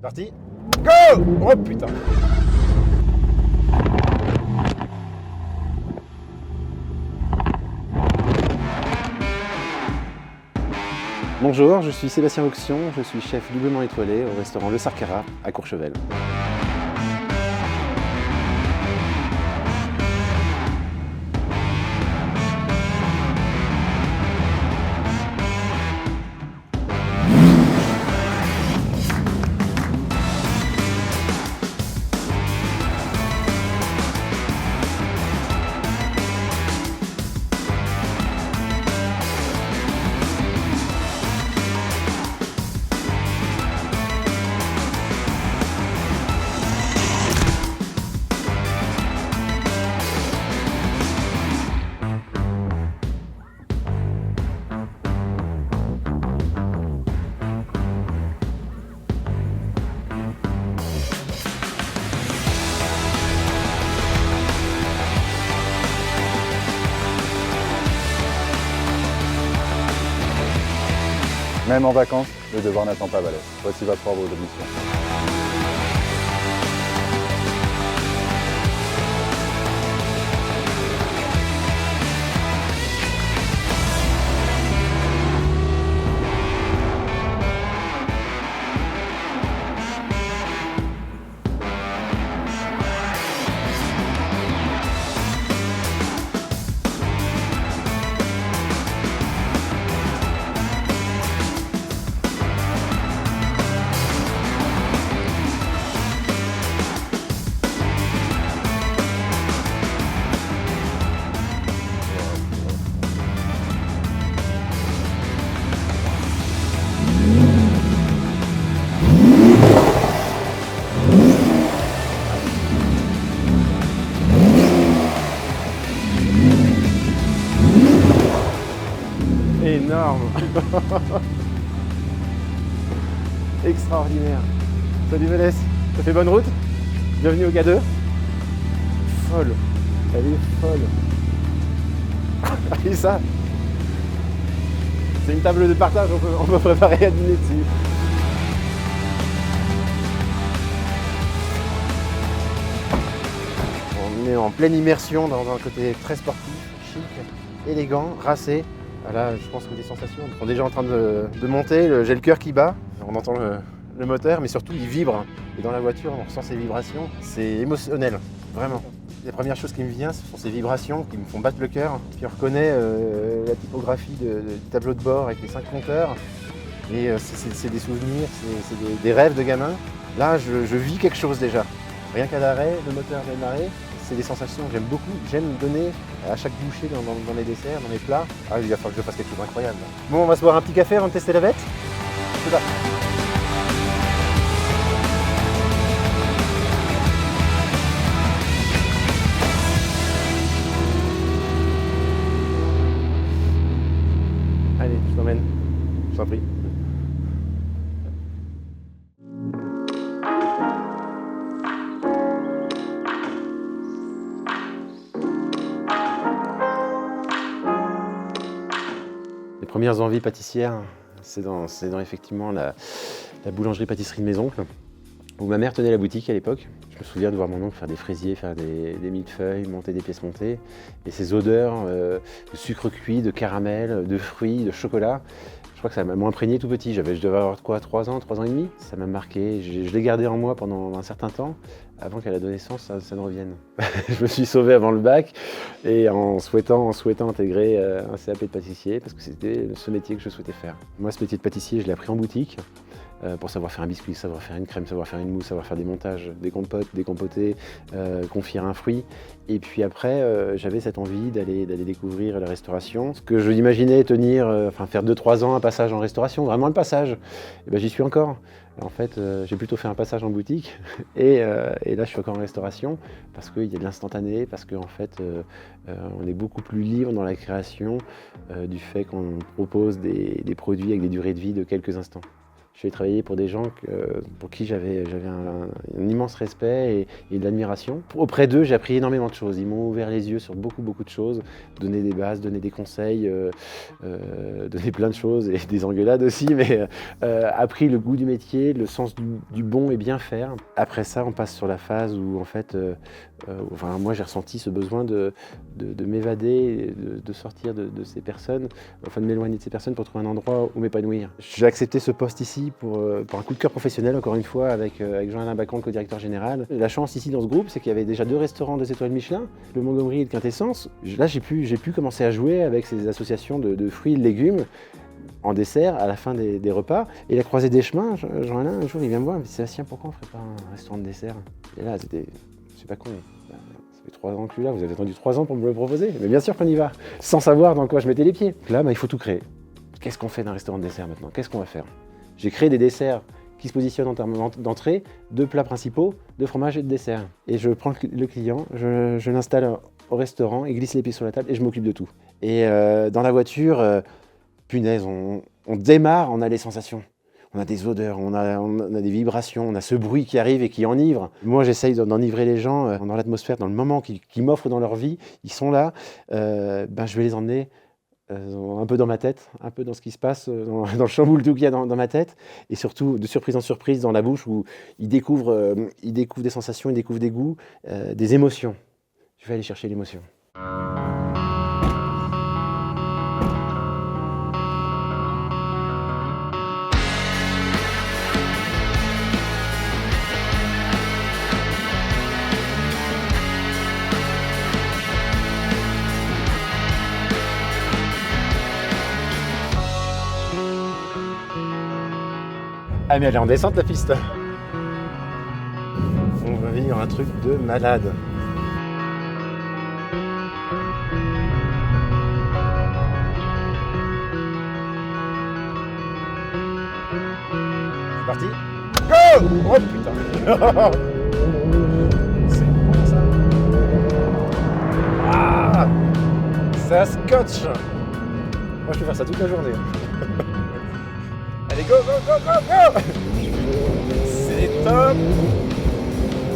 Parti. Go! Oh putain! Bonjour, je suis Sébastien Auxion, je suis chef doublement étoilé au restaurant Le Sarkara à Courchevel. Même en vacances, le devoir n'attend pas Valais. Voici votre ordre de mission. Énorme. Extraordinaire. Salut Valès, ça fait bonne route? Bienvenue au G2. Folle. Elle est folle. Et ça, c'est une table de partage, on peut préparer à dîner dessus. On est en pleine immersion dans un côté très sportif, chic, élégant, racé. Là, je pense que les sensations sont déjà en train de monter. J'ai le cœur qui bat, on entend le moteur, mais surtout il vibre. Et dans la voiture, on ressent ces vibrations. C'est émotionnel, vraiment. Les premières choses qui me viennent, ce sont ces vibrations qui me font battre le cœur. Puis on reconnaît la typographie du tableau de bord avec les 5 compteurs. Et c'est des souvenirs, c'est des rêves de gamin. Là, je vis quelque chose déjà. Rien qu'à l'arrêt, le moteur vient d'arrêt. C'est des sensations que j'aime beaucoup. J'aime donner à chaque bouchée dans les desserts, dans les plats. Ah, il va falloir que je fasse quelque chose d'incroyable. Bon, on va se boire un petit café avant de tester la bête. C'est parti. Allez, je t'emmène. Je t'en prie. Les premières envies pâtissières, c'est dans effectivement la boulangerie-pâtisserie de mes oncles, où ma mère tenait la boutique à l'époque. Je me souviens de voir mon oncle faire des fraisiers, faire des millefeuilles, monter des pièces montées. Et ces odeurs de sucre cuit, de caramel, de fruits, de chocolat, je crois que ça m'a imprégné tout petit. Je devais avoir quoi, 3 ans et demi. Ça m'a marqué. Je l'ai gardé en moi pendant un certain temps, avant qu'à l'adolescence, ça ne revienne. Je me suis sauvé avant le bac, et en souhaitant intégrer un CAP de pâtissier, parce que c'était ce métier que je souhaitais faire. Moi, ce métier de pâtissier, je l'ai appris en boutique, pour savoir faire un biscuit, savoir faire une crème, savoir faire une mousse, savoir faire des montages, des compotes, des compotés, confire un fruit. Et puis après, j'avais cette envie d'aller découvrir la restauration. Ce que je imaginais tenir, faire 2-3 ans un passage en restauration, vraiment le passage, et ben, j'y suis encore. En fait, j'ai plutôt fait un passage en boutique et là, je suis encore en restauration parce qu'il y a de l'instantané, parce qu'en fait, on est beaucoup plus libre dans la création du fait qu'on propose des produits avec des durées de vie de quelques instants. Je suis allé travailler pour des gens pour qui j'avais un immense respect et de l'admiration. Auprès d'eux, j'ai appris énormément de choses. Ils m'ont ouvert les yeux sur beaucoup de choses, donné des bases, donné des conseils, donné plein de choses et des engueulades aussi, mais appris le goût du métier, le sens du bon et bien faire. Après ça, on passe sur la phase où en fait, moi j'ai ressenti ce besoin de m'évader, de sortir de ces personnes, enfin de m'éloigner de ces personnes pour trouver un endroit où m'épanouir. J'ai accepté ce poste ici pour un coup de cœur professionnel, encore une fois, avec Jean-Alain Bacon, le co-directeur général. La chance ici dans ce groupe, c'est qu'il y avait déjà 2 restaurants 2 étoiles Michelin, le Montgomery et le Quintessence. Là, j'ai pu commencer à jouer avec ces associations de fruits et de légumes en dessert à la fin des repas. Et la croisée des chemins, Jean-Alain, un jour, il vient me voir, il me dit « Sébastien, pourquoi on ne ferait pas un restaurant de dessert ?» Et là, c'était, c'est pas con. Ça fait 3 ans que je suis là, vous avez attendu 3 ans pour me le proposer. Mais bien sûr qu'on y va, sans savoir dans quoi je mettais les pieds. Là, il faut tout créer. Qu'est-ce qu'on fait d'un restaurant de dessert maintenant? Qu'est-ce qu'on va faire? J'ai créé des desserts qui se positionnent en termes d'entrée, 2 plats principaux, 2 fromages et de dessert. Et je prends le client, je l'installe au restaurant, il glisse les pieds sur la table et je m'occupe de tout. Et dans la voiture, punaise, on démarre, on a les sensations. On a des odeurs, on a des vibrations, on a ce bruit qui arrive et qui enivre. Moi, j'essaye d'enivrer les gens dans l'atmosphère, dans le moment qu'ils m'offrent dans leur vie. Ils sont là, je vais les emmener un peu dans ma tête, un peu dans ce qui se passe, dans le chamboule-tout qu'il y a dans ma tête, et surtout de surprise en surprise dans la bouche où ils découvrent des sensations, ils découvrent des goûts, des émotions. Je vais aller chercher l'émotion. Ah mais elle est en descente la piste. On va vivre un truc de malade. C'est parti. Go! Oh putain. C'est bon ça. Ah, ça scotche. Moi je peux faire ça toute la journée. Allez, go, go, go, go, go! C'est top!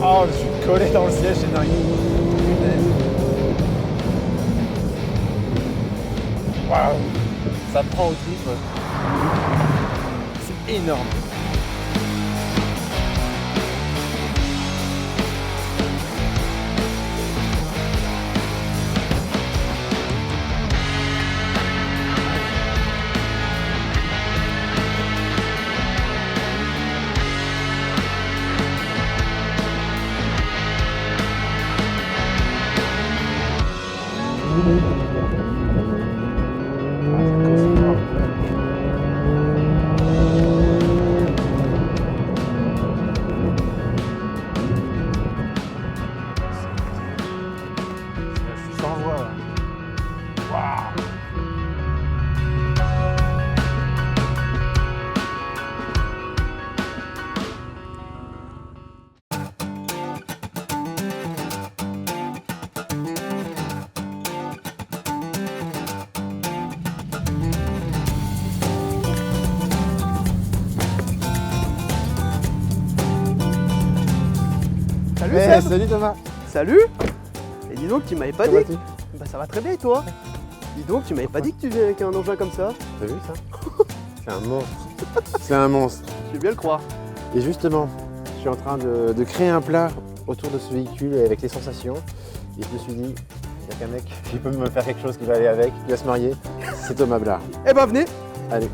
Oh, je suis collé dans le siège, c'est dingue. Waouh! Ça prend au tripes. C'est énorme. Salut Seb. Salut Thomas. Salut. Et dis donc, tu m'avais pas dit. Comment vas-tu? Bah ça va très bien et toi? Dis donc, tu m'avais pas dit que tu venais avec un engin comme ça. T'as vu ça? C'est un monstre. C'est un monstre. Je vais bien le croire. Et justement, je suis en train de créer un plat autour de ce véhicule avec les sensations. Et je me suis dit, il n'y a qu'un mec qui peut me faire quelque chose qui va aller avec, qui va se marier. C'est Thomas Blard. Eh ben venez. Allez.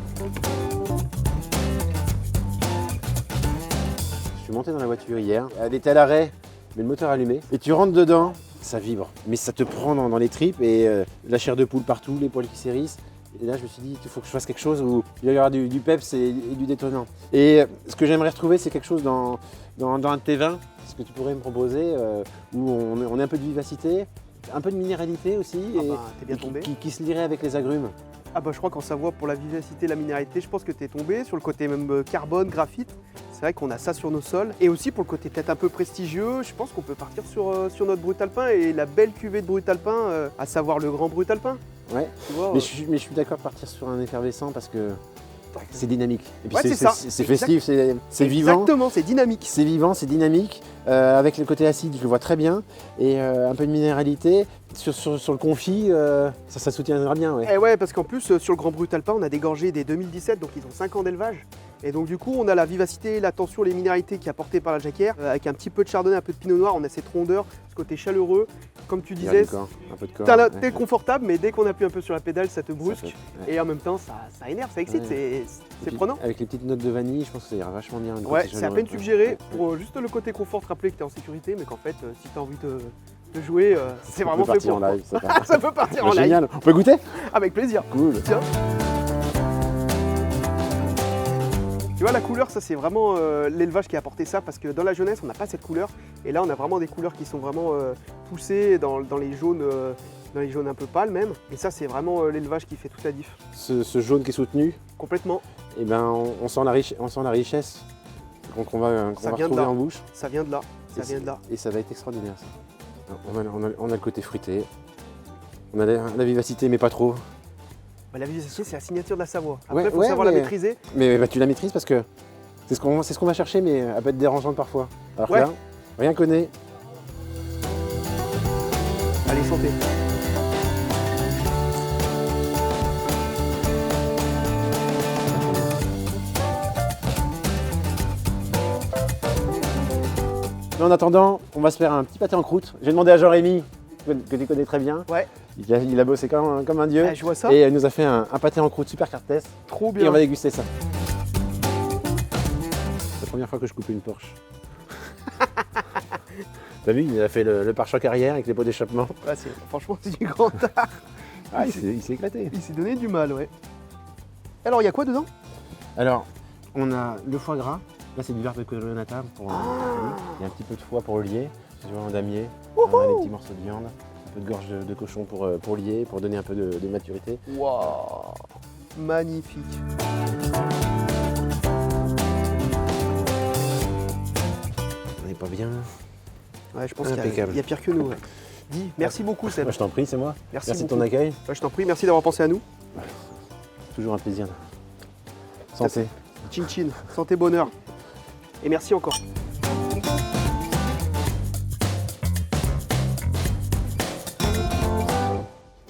Je suis monté dans la voiture hier. Elle était à l'arrêt, mais le moteur allumé. Et tu rentres dedans, ça vibre. Mais ça te prend dans les tripes et la chair de poule partout, les poils qui s'hérissent. Et là, je me suis dit, il faut que je fasse quelque chose où il y aura du peps et du détonnant. Et ce que j'aimerais retrouver, c'est quelque chose dans un de tes vins, ce que tu pourrais me proposer, où on a un peu de vivacité, un peu de minéralité aussi, t'es bien tombé. Qui se lirait avec les agrumes. Ah bah je crois qu'en Savoie, pour la vivacité, la minéralité, je pense que t'es tombé sur le côté même carbone, graphite. C'est vrai qu'on a ça sur nos sols. Et aussi pour le côté peut-être un peu prestigieux, je pense qu'on peut partir sur notre brut alpin et la belle cuvée de brut alpin, à savoir le grand brut alpin. Ouais, Tu vois, mais je suis d'accord de partir sur un effervescent parce que C'est dynamique. Et puis Ouais, c'est ça. c'est festif, c'est vivant. Exactement, c'est dynamique. C'est vivant, c'est dynamique. Avec le côté acide, je le vois très bien. Et un peu de minéralité. Sur le confit, ça soutiendra bien. Ouais. Et ouais, parce qu'en plus, sur le Grand Brut Alpin, on a dégorgé dès 2017, donc ils ont 5 ans d'élevage. Et donc du coup, on a la vivacité, la tension, les minéralités qui est apportée par la jacquière. Avec un petit peu de chardonnay, un peu de pinot noir, on a cette rondeur, ce côté chaleureux. Comme tu disais, Un peu de corps. t'es confortable, mais dès qu'on appuie un peu sur la pédale, ça te brusque. Ouais. Et en même temps, ça énerve, ça excite, Ouais. c'est prenant. Avec les petites notes de vanille, je pense que ça ira vachement bien. Ouais, c'est à peine suggéré pour juste le côté confort, te rappeler que tu es en sécurité, mais qu'en fait, si tu as envie de jouer, c'est vraiment fait pour en toi. live. Ça peut partir en live. Génial. On peut goûter? Avec plaisir. Cool. Tiens. Tu vois, la couleur, ça c'est vraiment l'élevage qui a apporté ça, parce que dans la jeunesse, on n'a pas cette couleur. Et là, on a vraiment des couleurs qui sont vraiment poussées dans les jaunes un peu pâles même. Et ça, c'est vraiment l'élevage qui fait toute la diff. Ce jaune qui est soutenu, Complètement. eh ben, on sent la richesse qu'on va Ça vient de retrouver là. en bouche. Ça vient de là. Ça vient de là. Et ça va être extraordinaire ça. On a le côté fruité. On a la vivacité, mais pas trop. Bah, la vivacité, c'est la signature de la Savoie. Après, il Ouais, faut ouais, savoir la mais- maîtriser. Mais bah, tu la maîtrises parce que c'est ce qu'on va chercher, mais elle peut être dérangeante parfois. Alors Ouais. que là, rien qu'on est. Allez, santé. Mais en attendant, on va se faire un petit pâté en croûte. J'ai demandé à Jean-Rémy, que tu connais très bien. Ouais. Il a bossé comme un dieu. Ah, je vois ça. Et il nous a fait un pâté en croûte super cartes. Trop Et bien. on va déguster ça. C'est la première fois que je coupe une Porsche. T'as vu, il a fait le pare-choc arrière avec les pots d'échappement. Ouais, franchement, c'est du grand art. Ah, il s'est éclaté. Il s'est donné du mal, ouais. Alors, il y a quoi dedans? Alors, on a le foie gras. Là, c'est du lard de colonnata pour il y a un petit peu de foie pour le lier. Tu vois, en damier. On a des petits morceaux de viande. Un peu de gorge de cochon pour lier, pour donner un peu de maturité. Waouh, magnifique. On n'est pas bien. Ouais, je pense qu'il Impeccable. y a pire que nous. Ouais. Dis, merci beaucoup, Seb. Moi, je t'en prie, c'est moi. Merci Merci de beaucoup. ton accueil. Ouais, je t'en prie, merci d'avoir pensé à nous. Toujours un plaisir. Santé. Chin chin, santé, bonheur. Et merci encore.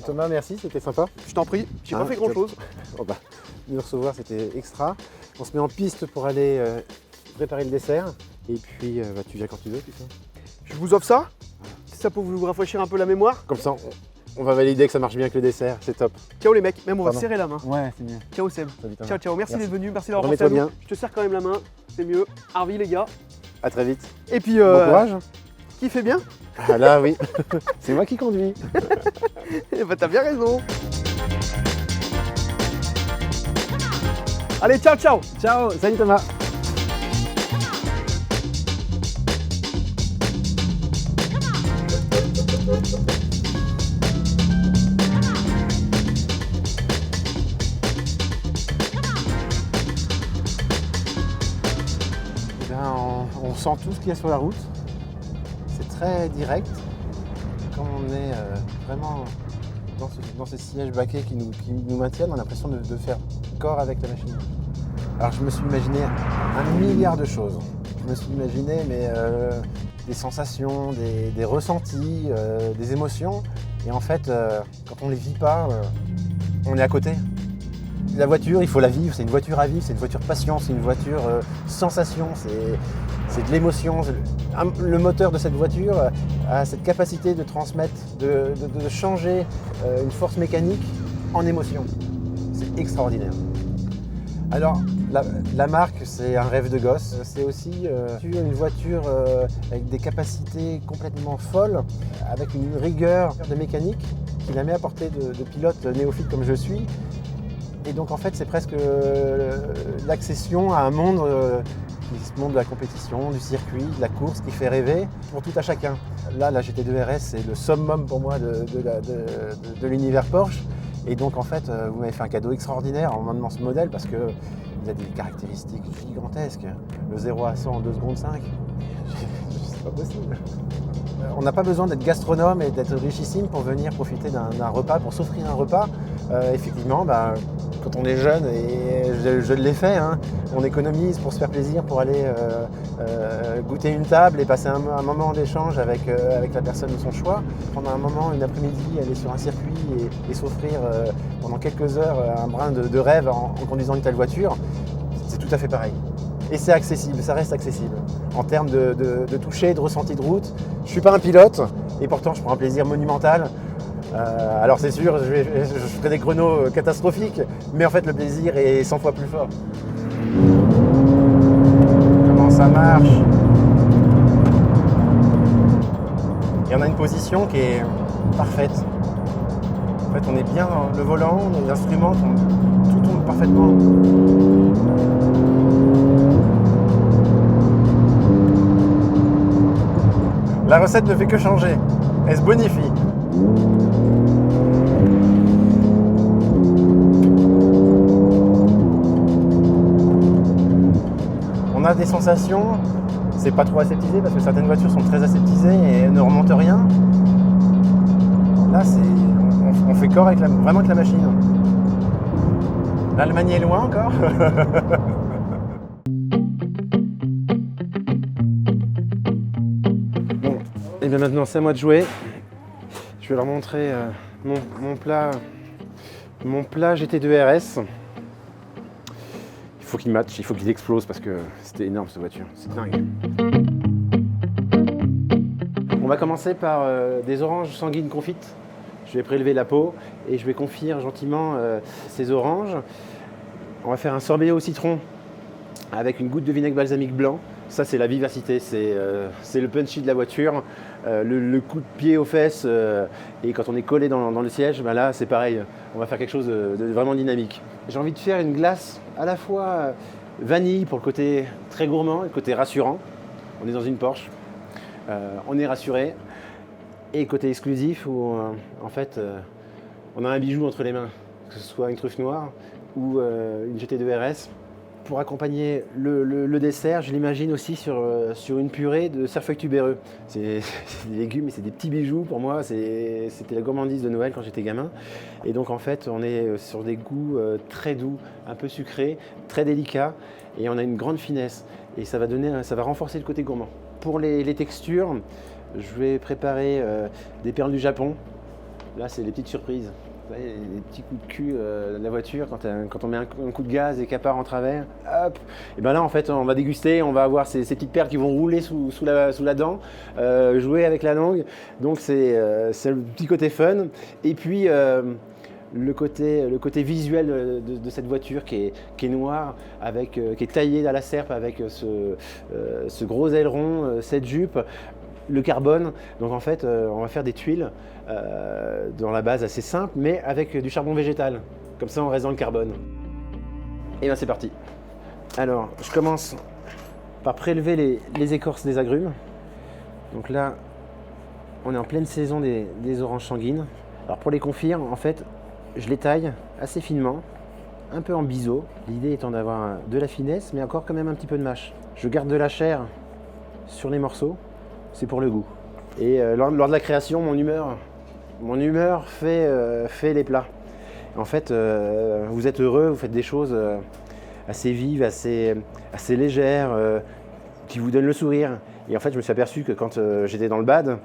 Thomas, merci, c'était sympa. Je t'en prie, j'ai Ah, pas fait grand chose. Oh bah, nous recevoir, c'était extra. On se met en piste pour aller préparer le dessert. Et puis, bah, tu viens quand tu veux, tu sais. Je vous offre ça. Ça peut vous rafraîchir un peu la mémoire. Comme ça, on va valider que ça marche bien avec le dessert. C'est top. Ciao les mecs, même on va Pardon. serrer la main. Ouais, c'est mieux. Ciao Seb. Salut, Thomas. Ciao ciao, merci Merci. d'être venu, merci d'avoir pensé Remets-toi à nous. bien. Je te serre quand même la main, c'est mieux. Harvey les gars. À très vite. Et puis, Bon courage. qui fait bien? Ah là, oui. C'est moi qui conduis. Eh ben t'as bien raison. Allez, ciao ciao. Ciao. Salut Thomas. Eh ben, on sent tout ce qu'il y a sur la route. C'est très direct. Comme on est vraiment dans ces sièges baquets qui nous maintiennent, on a l'impression de faire corps avec la machine. Alors je me suis imaginé un milliard de choses. Je me suis imaginé des sensations, des ressentis, des émotions. Et en fait, quand on ne les vit pas, on est à côté. La voiture, il faut la vivre, c'est une voiture à vivre, c'est une voiture passion, c'est une voiture sensation, c'est de l'émotion. Le moteur de cette voiture a cette capacité de transmettre, de changer une force mécanique en émotion. C'est extraordinaire. Alors, la marque, c'est un rêve de gosse. C'est aussi une voiture avec des capacités complètement folles, avec une rigueur de mécanique qui la met à portée de pilote néophyte comme je suis. Et donc en fait, c'est presque l'accession à un monde qui se monde de la compétition, du circuit, de la course, qui fait rêver pour tout à chacun. Là, la GT2 RS, c'est le summum pour moi de l'univers Porsche. Et donc en fait, vous m'avez fait un cadeau extraordinaire en m'emmenant ce modèle parce qu'il a des caractéristiques gigantesques. Le 0 à 100 en 2 secondes 5, c'est pas possible. On n'a pas besoin d'être gastronome et d'être richissime pour venir profiter d'un repas, pour s'offrir un repas. Effectivement, quand on est jeune, et je l'ai fait, hein, on économise pour se faire plaisir, pour aller goûter une table et passer un moment d'échange avec la personne de son choix. Prendre un moment, une après-midi, aller sur un circuit et s'offrir pendant quelques heures un brin de rêve en conduisant une telle voiture, c'est tout à fait pareil. Et c'est accessible, ça reste accessible. En termes de toucher, de ressenti de route, je ne suis pas un pilote et pourtant je prends un plaisir monumental. Alors c'est sûr, je ferai des chronos catastrophiques, mais en fait le plaisir est 100 fois plus fort. Comment ça marche? Et on a une position qui est parfaite. En fait, on est bien dans le volant, les instruments, tout tourne parfaitement. La recette ne fait que changer, elle se bonifie. On a des sensations, c'est pas trop aseptisé parce que certaines voitures sont très aseptisées et ne remontent rien. Là, on fait corps avec vraiment avec la machine. L'Allemagne est loin encore. Bon, et bien maintenant c'est à moi de jouer. Je vais leur montrer mon plat GT2 RS. Il faut qu'il matche, il faut qu'il explose parce que c'était énorme cette voiture, c'est dingue. On va commencer par des oranges sanguines confites. Je vais prélever la peau et je vais confire gentiment ces oranges. On va faire un sorbet au citron avec une goutte de vinaigre balsamique blanc. Ça, c'est la vivacité, c'est le punchy de la voiture, le coup de pied aux fesses. Et quand on est collé dans le siège, ben là, c'est pareil. On va faire quelque chose de vraiment dynamique. J'ai envie de faire une glace à la fois vanille pour le côté très gourmand et le côté rassurant. On est dans une Porsche, on est rassuré. Et côté exclusif où en fait on a un bijou entre les mains, que ce soit une truffe noire ou une GT2 RS. Pour accompagner le dessert, je l'imagine aussi sur une purée de cerfeuil tubéreux. C'est des légumes, mais c'est des petits bijoux pour moi. C'était la gourmandise de Noël quand j'étais gamin. Et donc en fait, on est sur des goûts très doux, un peu sucrés, très délicats. Et on a une grande finesse. Et ça va renforcer le côté gourmand. Pour les textures, je vais préparer des perles du Japon. Là, c'est les petites surprises. Vous voyez, les petits coups de cul de la voiture, quand on met un coup de gaz et qu'elle part en travers, hop. Et bien là, en fait, on va déguster, on va avoir ces petites perles qui vont rouler sous la dent, jouer avec la langue. Donc c'est le petit côté fun. Et puis le côté visuel de cette voiture qui est noire, qui est taillée à la serpe avec ce gros aileron, cette jupe. Le carbone, donc en fait on va faire des tuiles dans la base assez simple mais avec du charbon végétal, comme ça on reste dans le carbone. Et bien c'est parti. Alors je commence par prélever les écorces des agrumes. Donc là on est en pleine saison des oranges sanguines. Alors pour les confire, en fait je les taille assez finement, un peu en biseau, l'idée étant d'avoir de la finesse mais encore quand même un petit peu de mâche. Je garde de la chair sur les morceaux. C'est pour le goût. Et lors de la création, mon humeur fait les plats. En fait, vous êtes heureux, vous faites des choses assez vives, assez légères, qui vous donnent le sourire. Et en fait, je me suis aperçu que quand j'étais dans le bad,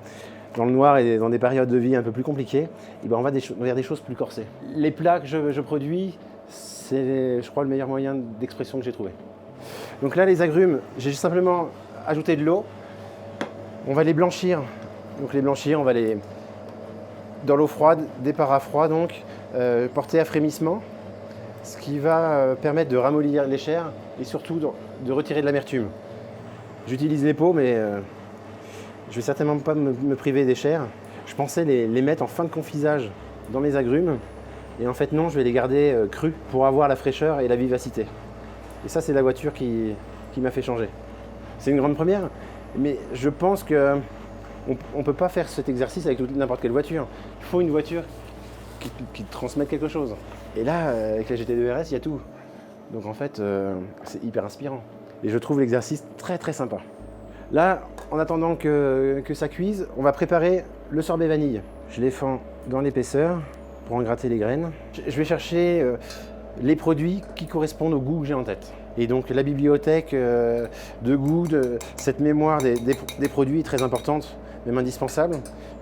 dans le noir et dans des périodes de vie un peu plus compliquées, et ben on va vers des choses plus corsées. Les plats que je produis, c'est, je crois, le meilleur moyen d'expression que j'ai trouvé. Donc là, les agrumes, j'ai simplement ajouté de l'eau. On va les blanchir. Donc les blanchir, on va les dans l'eau froide, départ à froid donc, porter à frémissement, ce qui va permettre de ramollir les chairs et surtout de retirer de l'amertume. J'utilise les peaux, mais je vais certainement pas me priver des chairs. Je pensais les mettre en fin de confisage dans mes agrumes, et en fait non, je vais les garder crus pour avoir la fraîcheur et la vivacité. Et ça, c'est la voiture qui m'a fait changer. C'est une grande première. Mais je pense qu'on ne peut pas faire cet exercice avec n'importe quelle voiture. Il faut une voiture qui transmette quelque chose. Et là, avec la GT2 RS, il y a tout. Donc en fait, c'est hyper inspirant. Et je trouve l'exercice très très sympa. Là, en attendant que ça cuise, on va préparer le sorbet vanille. Je les fends dans l'épaisseur pour en gratter les graines. Je vais chercher les produits qui correspondent au goût que j'ai en tête. Et donc la bibliothèque de goût, cette mémoire des produits est très importante, même indispensable.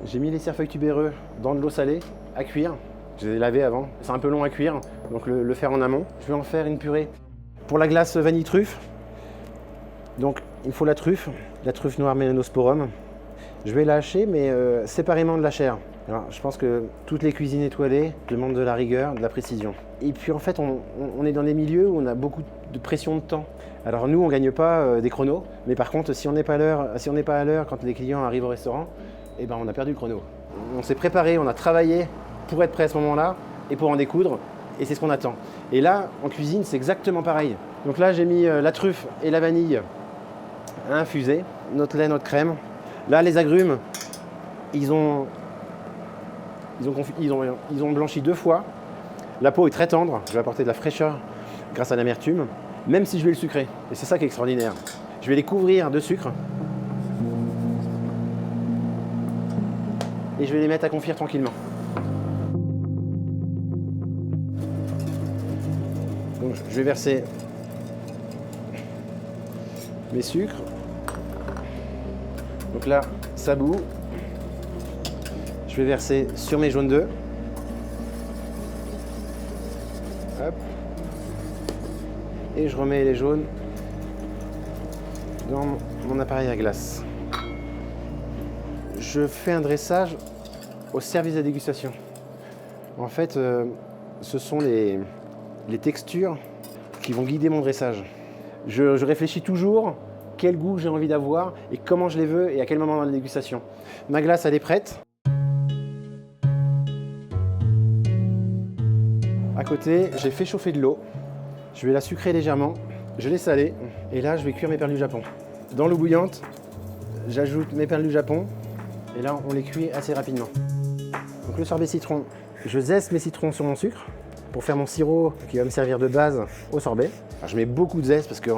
J'ai mis les cerfeuils tubéreux dans de l'eau salée à cuire. Je les ai lavés avant. C'est un peu long à cuire, donc le faire en amont. Je vais en faire une purée. Pour la glace vanille truffe, donc il faut la truffe noire Melanosporum. Je vais la hacher, mais séparément de la chair. Alors, je pense que toutes les cuisines étoilées demandent de la rigueur, de la précision. Et puis en fait, on est dans des milieux où on a beaucoup de pression de temps. Alors nous, on ne gagne pas des chronos, mais par contre, si on n'est pas à l'heure quand les clients arrivent au restaurant, eh ben, on a perdu le chrono. On s'est préparé, on a travaillé pour être prêt à ce moment-là et pour en découdre, et c'est ce qu'on attend. Et là, en cuisine, c'est exactement pareil. Donc là, j'ai mis la truffe et la vanille à infuser, notre lait, notre crème. Là, les agrumes, ils ont blanchi 2 fois. La peau est très tendre, je vais apporter de la fraîcheur grâce à l'amertume, même si je vais le sucrer. Et c'est ça qui est extraordinaire. Je vais les couvrir de sucre et je vais les mettre à confire tranquillement. Donc, je vais verser mes sucres. Donc là, ça bout. Je vais verser sur mes jaunes d'œufs. Hop. Et je remets les jaunes dans mon appareil à glace. Je fais un dressage au service de dégustation. En fait, ce sont les textures qui vont guider mon dressage. Je réfléchis toujours quel goût j'ai envie d'avoir et comment je les veux et à quel moment dans la dégustation. Ma glace, elle est prête. À côté, j'ai fait chauffer de l'eau. Je vais la sucrer légèrement, je l'ai salée et là, je vais cuire mes perles du Japon. Dans l'eau bouillante, j'ajoute mes perles du Japon et là, on les cuit assez rapidement. Donc le sorbet citron, je zeste mes citrons sur mon sucre pour faire mon sirop qui va me servir de base au sorbet. Alors, je mets beaucoup de zeste parce que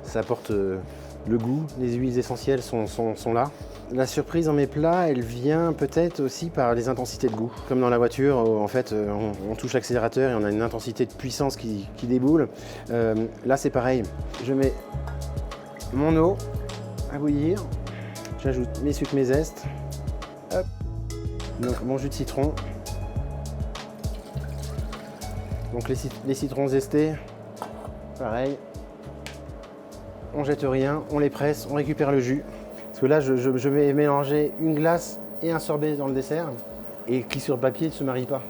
ça apporte le goût, les huiles essentielles sont là. La surprise dans mes plats, elle vient peut-être aussi par les intensités de goût. Comme dans la voiture, où en fait, on touche l'accélérateur et on a une intensité de puissance qui déboule. Là, c'est pareil. Je mets mon eau à bouillir. J'ajoute mes sucres, mes zestes. Hop. Donc, mon jus de citron. Donc, les citrons zestés, pareil. On jette rien, on les presse, on récupère le jus. Parce que là, je vais mélanger une glace et un sorbet dans le dessert et qui sur le papier ne se marient pas.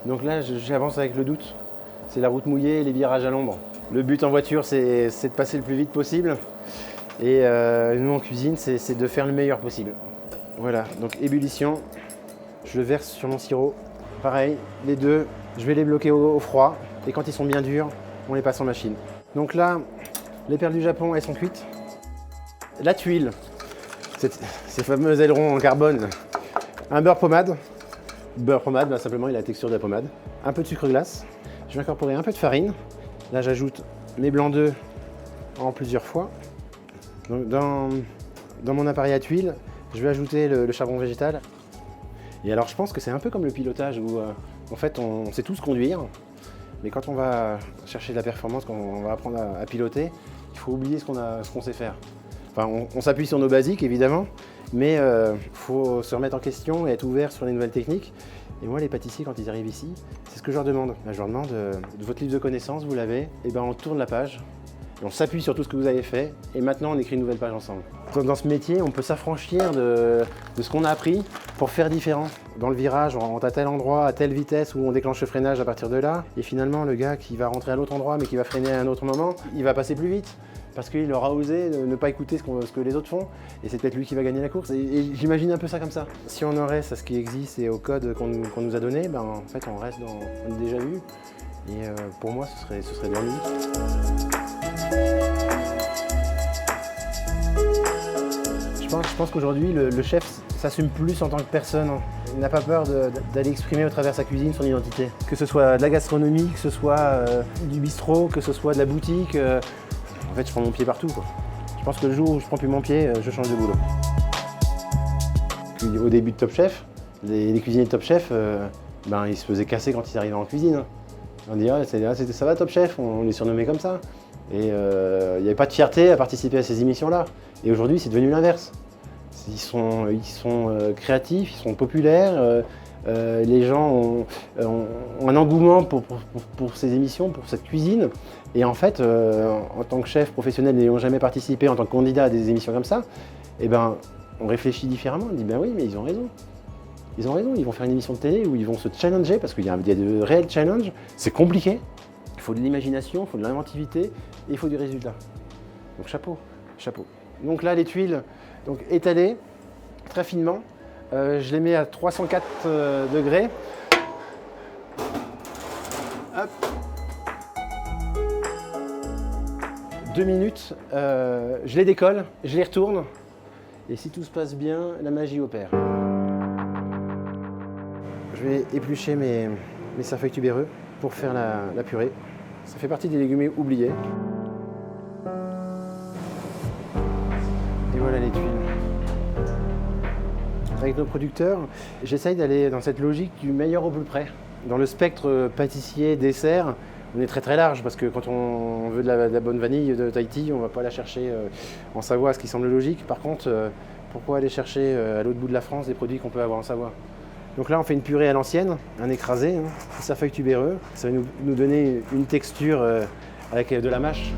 Donc là, j'avance avec le doute. C'est la route mouillée et les virages à l'ombre. Le but en voiture, c'est de passer le plus vite possible. Et nous, en cuisine, c'est de faire le meilleur possible. Voilà, donc ébullition. Je le verse sur mon sirop. Pareil, les deux, je vais les bloquer au froid. Et quand ils sont bien durs, on les passe en machine. Donc là, les perles du Japon, elles sont cuites. La tuile, ces fameux ailerons en carbone. Un beurre pommade. Beurre pommade, bah, simplement il a la texture de la pommade. Un peu de sucre glace. Je vais incorporer un peu de farine. Là j'ajoute mes blancs d'œufs en plusieurs fois. Donc, dans mon appareil à tuile, je vais ajouter le charbon végétal. Et alors je pense que c'est un peu comme le pilotage où en fait on sait tous conduire. Mais quand on va chercher de la performance, quand on va apprendre à piloter, il faut oublier ce qu'on sait faire. Enfin, on s'appuie sur nos basiques, évidemment, mais il faut se remettre en question et être ouvert sur les nouvelles techniques. Et moi, les pâtissiers, quand ils arrivent ici, c'est ce que je leur demande. Je leur demande de votre livre de connaissances, vous l'avez, et ben on tourne la page, et on s'appuie sur tout ce que vous avez fait, et maintenant on écrit une nouvelle page ensemble. Dans ce métier, on peut s'affranchir de ce qu'on a appris pour faire différent. Dans le virage, on rentre à tel endroit, à telle vitesse, où on déclenche le freinage à partir de là, et finalement, le gars qui va rentrer à l'autre endroit, mais qui va freiner à un autre moment, il va passer plus vite. Parce qu'il aura osé ne pas écouter ce que les autres font, et c'est peut-être lui qui va gagner la course. Et j'imagine un peu ça comme ça. Si on en reste à ce qui existe et au code qu'on nous a donné, ben, en fait on reste dans le déjà vu. Et pour moi, ce serait bien lui. Je pense qu'aujourd'hui, le chef s'assume plus en tant que personne. Il n'a pas peur d'aller exprimer au travers de sa cuisine son identité. Que ce soit de la gastronomie, que ce soit du bistrot, que ce soit de la boutique. En fait, je prends mon pied partout, quoi. Je pense que le jour où je prends plus mon pied, je change de boulot. Au début de Top Chef, les cuisiniers de Top Chef, ben, ils se faisaient casser quand ils arrivaient en cuisine. On dit ah, ça va Top Chef, on les surnommait comme ça. Et il n'y avait pas de fierté à participer à ces émissions-là. Et aujourd'hui, c'est devenu l'inverse. Ils sont créatifs, ils sont populaires. Les gens ont un engouement pour ces émissions, pour cette cuisine. Et en fait, en tant que chef professionnel n'ayant jamais participé, en tant que candidat à des émissions comme ça, eh ben, on réfléchit différemment. On dit ben oui, mais ils ont raison. Ils ont raison, ils vont faire une émission de télé où ils vont se challenger parce qu'il y a de réels challenges. C'est compliqué. Il faut de l'imagination, il faut de l'inventivité et il faut du résultat. Donc chapeau, chapeau. Donc là, les tuiles donc, étalées très finement. Je les mets à 304 degrés. Hop. 2 minutes, je les décolle, je les retourne. Et si tout se passe bien, la magie opère. Je vais éplucher mes cerfeuils tubéreux pour faire la purée. Ça fait partie des légumes oubliés. Et voilà les tuiles. Avec nos producteurs, j'essaye d'aller dans cette logique du meilleur au plus près. Dans le spectre pâtissier, dessert, on est très très large parce que quand on veut de la bonne vanille de Tahiti, on ne va pas la chercher en Savoie, ce qui semble logique. Par contre, pourquoi aller chercher à l'autre bout de la France des produits qu'on peut avoir en Savoie? Donc là, on fait une purée à l'ancienne, un écrasé, des cerfeuils tubéreux. Ça va nous donner une texture avec de la mâche.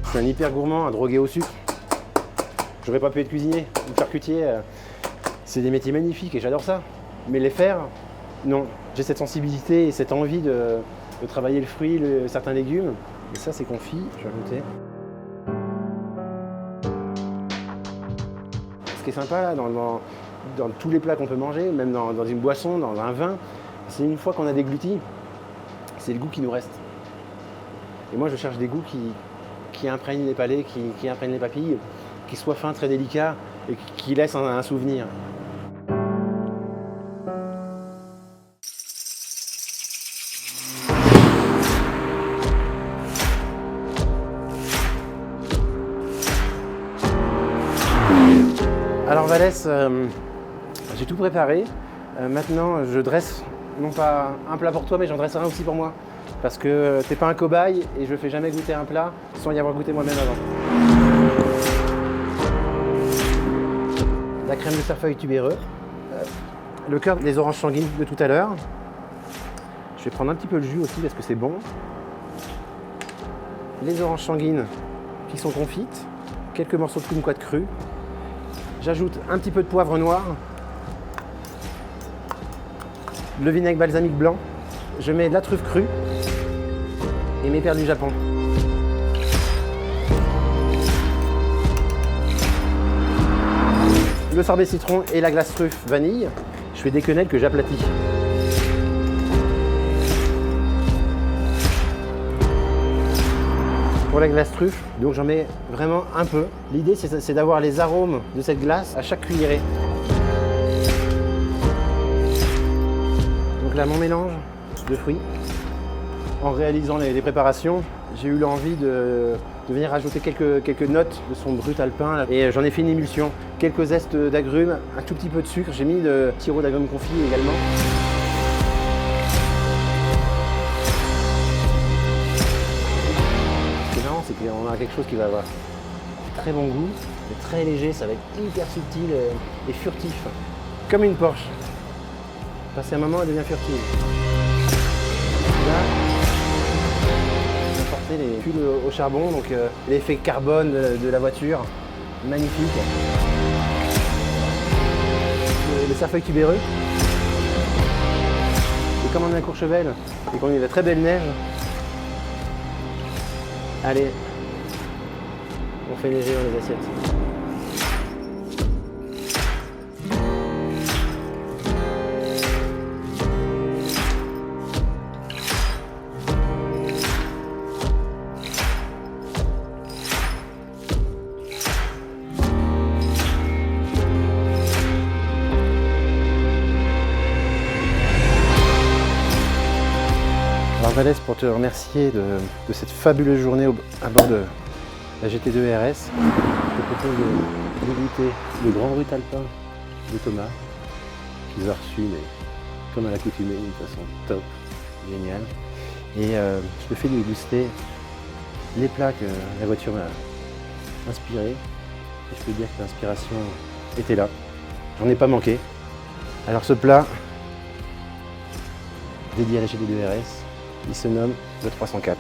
C'est un hyper gourmand, un drogué au sucre. J'aurais pas pu être cuisinier ou charcutier. C'est des métiers magnifiques et j'adore ça. Mais les faire, non. J'ai cette sensibilité et cette envie de travailler le fruit, certains légumes. Et ça, c'est confit, je vais ajouter. Ce qui est sympa là, dans tous les plats qu'on peut manger, même dans une boisson, dans un vin, c'est une fois qu'on a dégluti, c'est le goût qui nous reste. Et moi, je cherche des goûts qui imprègnent les palais, qui imprègnent les papilles, qui soient fins, très délicats et qui laissent un souvenir. Alors Valès, j'ai tout préparé. Maintenant, je dresse, non pas un plat pour toi, mais j'en dresse un aussi pour moi. Parce que t'es pas un cobaye et je fais jamais goûter un plat sans y avoir goûté moi-même avant. La crème de cerfeuil tubéreux, le cœur des oranges sanguines de tout à l'heure. Je vais prendre un petit peu le jus aussi parce que c'est bon. Les oranges sanguines qui sont confites, quelques morceaux de kumquat cru. J'ajoute un petit peu de poivre noir, le vinaigre balsamique blanc, je mets de la truffe crue et mes perles du Japon. Le sorbet citron et la glace truffe vanille, je fais des quenelles que j'aplatis. Pour la glace truffe, donc j'en mets vraiment un peu. L'idée c'est d'avoir les arômes de cette glace à chaque cuillerée. Donc là mon mélange de fruits. En réalisant les préparations, j'ai eu l'envie de venir ajouter quelques notes de son brut alpin. Et j'en ai fait une émulsion. Quelques zestes d'agrumes, un tout petit peu de sucre. J'ai mis le sirop d'agrumes confit également. C'est qu'on a quelque chose qui va avoir très bon goût, c'est très léger, ça va être hyper subtil et furtif, comme une Porsche. Passer un moment, elle devient furtive. Là, on va porter les tuiles au charbon, donc l'effet carbone de la voiture, magnifique. Le cerfeuil tubéreux. Et comme on est à Courchevel et qu'on a de la très belle neige, allez, on fait léger dans les assiettes. Alors Valès, pour te remercier de cette fabuleuse journée à bord de la GT2 RS, je te propose de goûter le grand brut alpin de Thomas, qu'ils ont reçu, mais comme à l'accoutumée, d'une façon top. génial. Et je te fais déguster les plats que la voiture m'a inspiré. Et je peux dire que l'inspiration était là. J'en ai pas manqué. Alors ce plat, dédié à la GT2 RS, il se nomme le 304.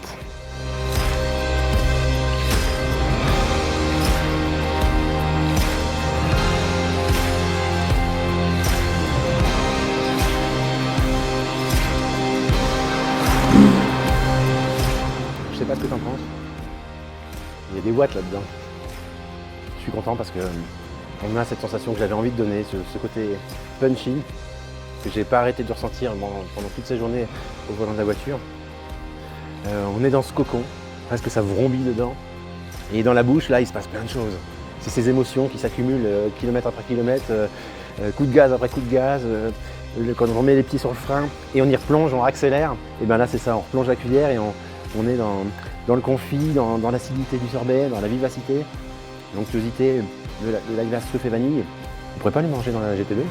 Je sais pas ce que t'en penses. Il y a des watts là-dedans. Je suis content parce que on a cette sensation que j'avais envie de donner, ce côté punchy, que j'ai pas arrêté de ressentir pendant toutes ces journées au volant de la voiture. On est dans ce cocon, presque ça vrombit dedans. Et dans la bouche, là, il se passe plein de choses. C'est ces émotions qui s'accumulent kilomètre après kilomètre, coup de gaz après coup de gaz. Quand on met les pieds sur le frein et on y replonge, on accélère, et bien là c'est ça, on replonge la cuillère et on est dans le confit, dans l'acidité du sorbet, dans la vivacité, l'onctuosité de la glace truffée vanille. On pourrait pas les manger dans la GT2 ?